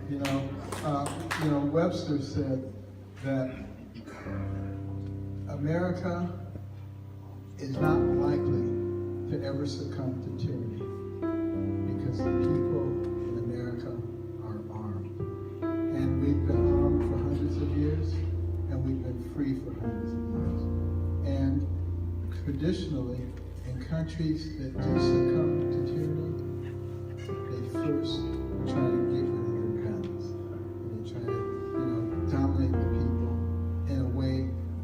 You know, Webster said that America is not likely to ever succumb to tyranny because the people in America are armed. And we've been armed for hundreds of years, and we've been free for hundreds of years. And traditionally, in countries that do succumb to tyranny, they first try to get rid of their guns. And they try to, dominate the people in a way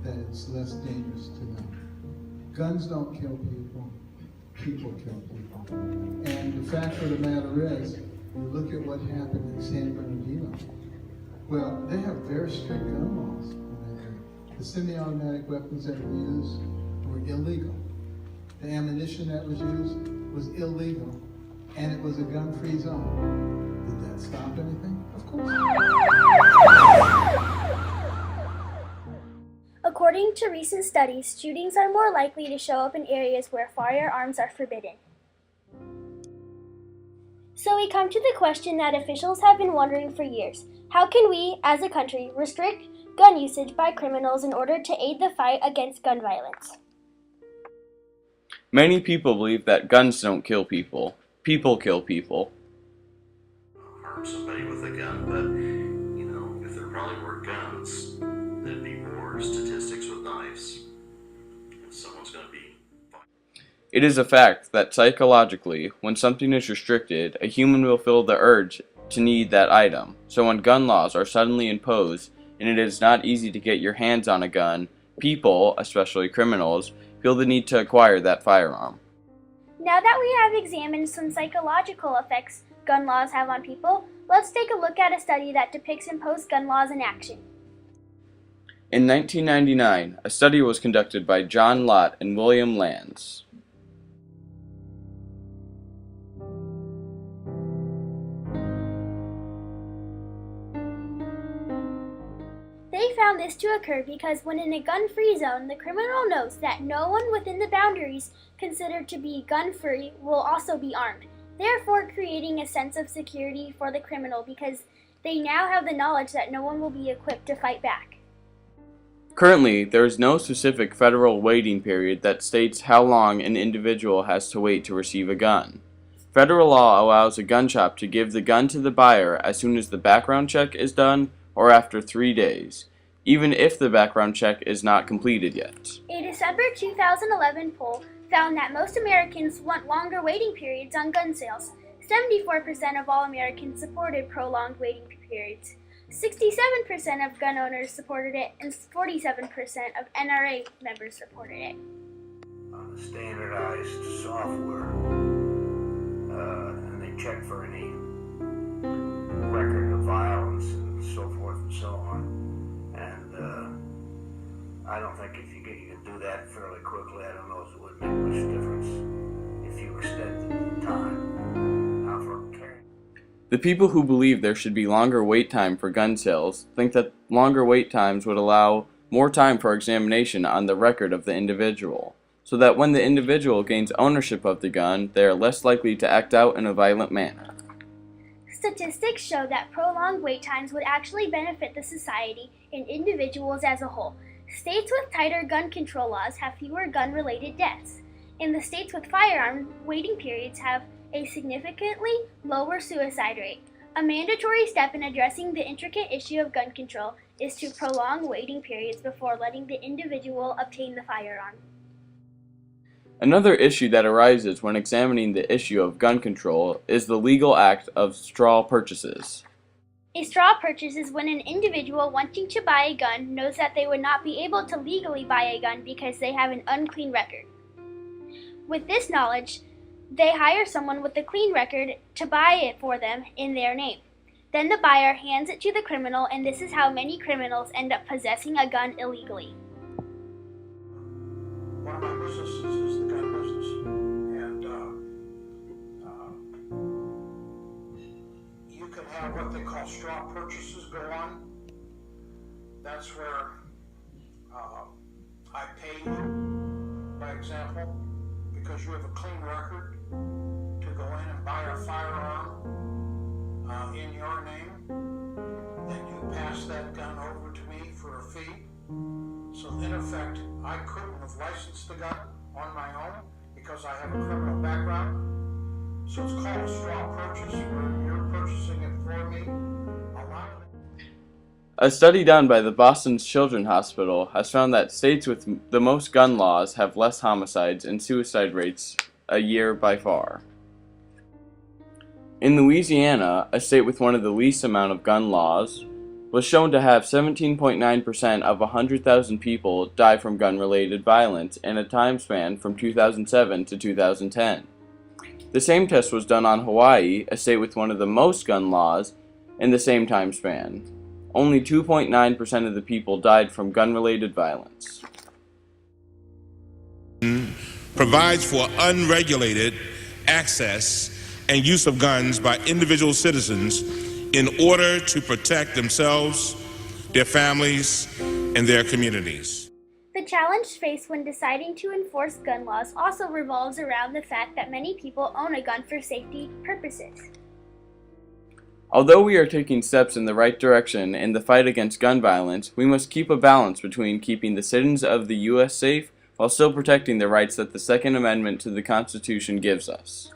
that it's less dangerous to them. Guns don't kill people, people kill people. And the fact of the matter is, you look at what happened in San Bernardino. Well, they have very strict gun laws in that area. The semi-automatic weapons that were used were illegal. The ammunition that was used was illegal, and it was a gun-free zone. Did that stop anything? Of course not. According to recent studies, shootings are more likely to show up in areas where firearms are forbidden. So we come to the question that officials have been wondering for years. How can we, as a country, restrict gun usage by criminals in order to aid the fight against gun violence? Many people believe that guns don't kill people. People kill people. Harm somebody with a gun, but if there probably were guns, there'd be more statistics with knives. Someone's going to be fine. It is a fact that psychologically, when something is restricted, a human will feel the urge to need that item. So when gun laws are suddenly imposed and it is not easy to get your hands on a gun, people, especially criminals, feel the need to acquire that firearm. Now that we have examined some psychological effects gun laws have on people, let's take a look at a study that depicts imposed gun laws in action. In 1999, a study was conducted by John Lott and William Lands. They found this to occur because when in a gun-free zone, the criminal knows that no one within the boundaries considered to be gun-free will also be armed, therefore creating a sense of security for the criminal because they now have the knowledge that no one will be equipped to fight back. Currently, there is no specific federal waiting period that states how long an individual has to wait to receive a gun. Federal law allows a gun shop to give the gun to the buyer as soon as the background check is done or after 3 days, even if the background check is not completed yet. A December 2011 poll found that most Americans want longer waiting periods on gun sales. 74% of all Americans supported prolonged waiting periods. 67% of gun owners supported it, and 47% of NRA members supported it. On the standardized software, and they check for any record of violence and so forth and so on. And I don't think if you can do that fairly quickly. I don't know if it would make much difference if you extended the time. Now for carrying. The people who believe there should be longer wait time for gun sales think that longer wait times would allow more time for examination on the record of the individual, so that when the individual gains ownership of the gun, they are less likely to act out in a violent manner. Statistics show that prolonged wait times would actually benefit the society and individuals as a whole. States with tighter gun control laws have fewer gun-related deaths, and the states with firearm waiting periods have a significantly lower suicide rate. A mandatory step in addressing the intricate issue of gun control is to prolong waiting periods before letting the individual obtain the firearm. Another issue that arises when examining the issue of gun control is the legal act of straw purchases. A straw purchase is when an individual wanting to buy a gun knows that they would not be able to legally buy a gun because they have an unclean record. With this knowledge, they hire someone with a clean record to buy it for them in their name. Then the buyer hands it to the criminal, and this is how many criminals end up possessing a gun illegally. One of my businesses is the gun business, and you can have what they call straw purchases go on. That's where I pay you, by example, because you have a clean record to go in and buy a firearm in your name. fee. So in effect, I couldn't have licensed the gun on my own because I have a criminal background. So it's called a straw purchase, where you're purchasing it for me. A lot of it. A study done by the Boston Children's Hospital has found that states with the most gun laws have less homicides and suicide rates a year by far. In Louisiana, a state with one of the least amount of gun laws, was shown to have 17.9% of 100,000 people die from gun-related violence in a time span from 2007 to 2010. The same test was done on Hawaii, a state with one of the most gun laws, in the same time span. Only 2.9% of the people died from gun-related violence. Provides for unregulated access and use of guns by individual citizens in order to protect themselves, their families, and their communities. The challenge faced when deciding to enforce gun laws also revolves around the fact that many people own a gun for safety purposes. Although we are taking steps in the right direction in the fight against gun violence, we must keep a balance between keeping the citizens of the U.S. safe while still protecting the rights that the Second Amendment to the Constitution gives us.